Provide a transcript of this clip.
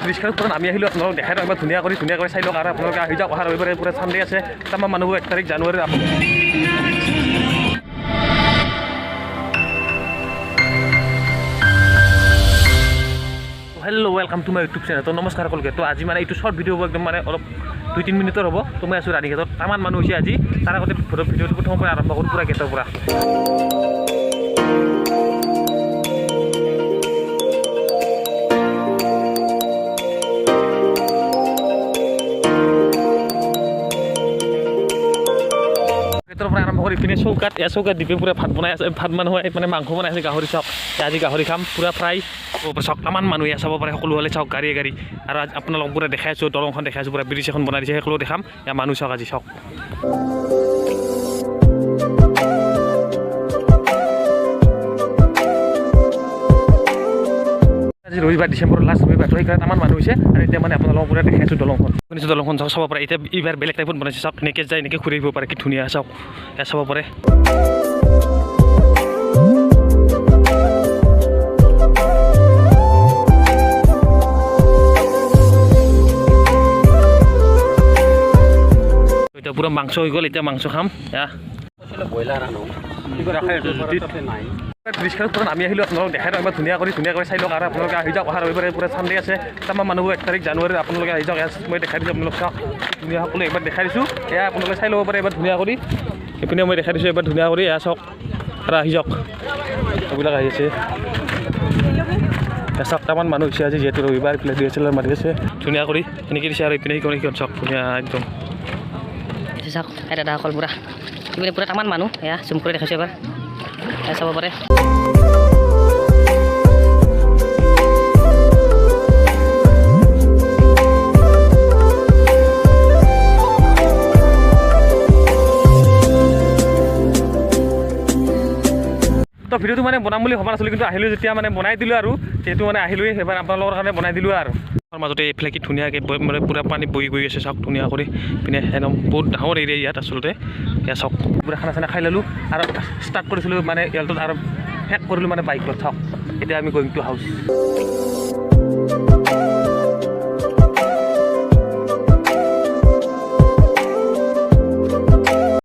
ব্ৰিজখনৰ পৰা নামি আহিলোঁ আপোনালোক দেখাই দিওঁ একবাৰ ধুনীয়া কৰি চাই লওক আৰু আপোনালোকে আহি যাওক অহা ৰবিবাৰে পূৰা চানডে আছে আমাৰ মানুহবোৰ 1 তাৰিখ জানুৱাৰীৰ hello' welcome to my YouTube channel তো নমস্কাৰ সকলোকে তো আজি মানে এইটো শ্বৰ্ট ভিডিঅ' হ'ব একদম মানে অলপ 2-3 মিনিটৰ হ'ব তো মই আছোঁ ৰাণীঘাটত তামান মানুহ হৈছে আজি তাৰ আগতে ভিডিঅ'টো প্ৰথমৰ পৰা আৰম্ভ কৰোঁ পূৰা গেটৰ পৰা আৰম্ভ কৰি পিনে চৌকাত দিপে পূৰা ভাত বনাই আছে ভাত মানুহ মানে মাংস বনাই আছে গাহৰি চাওক আজি গাহৰি খাম পূৰা ফ্ৰাই চাওক তামান মানুহ চাব পাৰে সকলো হ'লে চাওক গাড়ী আৰু আপোনালোকক পূৰা দেখাই আছোঁ দলংখন দেখাই আছোঁ পূৰা ব্ৰিজ এখন বনাই দিছে সকলো দেখাম ইয়াৰ মানুহ চাওক আজি চাওক আজি ৰবিবাৰ ডিচেম্বৰৰ লাষ্ট ৰবিবাৰ তো সেইকাৰণে তামান মানুহ হৈছে আৰু এতিয়া মানে আপোনালোকক পূৰা দেখাই আছোঁ দলংখন চাওক চাব পাৰে এতিয়া এইবাৰ বেলেগ টাইপত বনাইছে চাওক এনেকৈ যায় এনেকৈ ঘূৰি আহিব পাৰে কি ধুনীয়া চাওক এয়া চাব পাৰে এতিয়া পূৰা মাংস হৈ গ'ল এতিয়া মাংস খাম এয়া ব্ৰিজখনৰ পৰা নামি আহিলোঁ আপোনালোক দেখাই দিওঁ একবাৰ ধুনীয়া কৰি চাই লওক আৰু আপোনালোকে আহি যাওক অহা ৰবিবাৰে পূৰা চানডে আছে আমাৰ মানুহবোৰ 1 তাৰিখ জানুৱাৰীৰ আপোনালোকে আহি যাওক মই দেখাই দিছোঁ আপোনালোক চাওক ধুনীয়া সকলো একবাৰ দেখাই দিছোঁ এয়া আপোনালোকে চাই ল'ব পাৰে এবাৰ ধুনীয়া কৰি সেইপিনে মই দেখাই দিছোঁ এবাৰ ধুনীয়া কৰি এয়া চাওক আৰু আহি যাওক এইবিলাক আহি আছে চাওক তামান মানুহ হৈছে আজি যিহেতু ৰবিবাৰ এইফালে DSLR মাৰি আছে ধুনীয়া কৰি এনেকৈ দিছে আৰু এইপিনে চাওক ধুনীয়া একদম চাওক এই দাদাসকল পূৰা এইপিনে পূৰা তামান মানুহ এয়া জুম কৰি দেখাইছোঁ এবাৰ এয়া চাব পাৰে তো ভিডিঅ'টো মানে বনাম বুলি ভবা নাছিলোঁ কিন্তু আহিলোঁ যেতিয়া মানে বনাই দিলোঁ আৰু যিহেতু মানে আহিলোঁৱেই এবাৰ আপোনালোকৰ কাৰণে বনাই দিলোঁ আৰু মাজতে এইফালে কি ধুনীয়াকৈ মানে পূৰা পানী বৈ গৈ আছে চাওক ধুনীয়া কৰি পিনে একদম বহুত ডাঙৰ এৰিয়া ইয়াত আচলতে এয়া চাওক পূৰা খানা চানা খাই ল'লোঁ আৰু ষ্টাৰ্ট কৰিছিলোঁ মানে ইয়াত আৰু শেষ কৰিলোঁ মানে বাইকত চাওক এতিয়া আমি গোয়িং টু হাউচ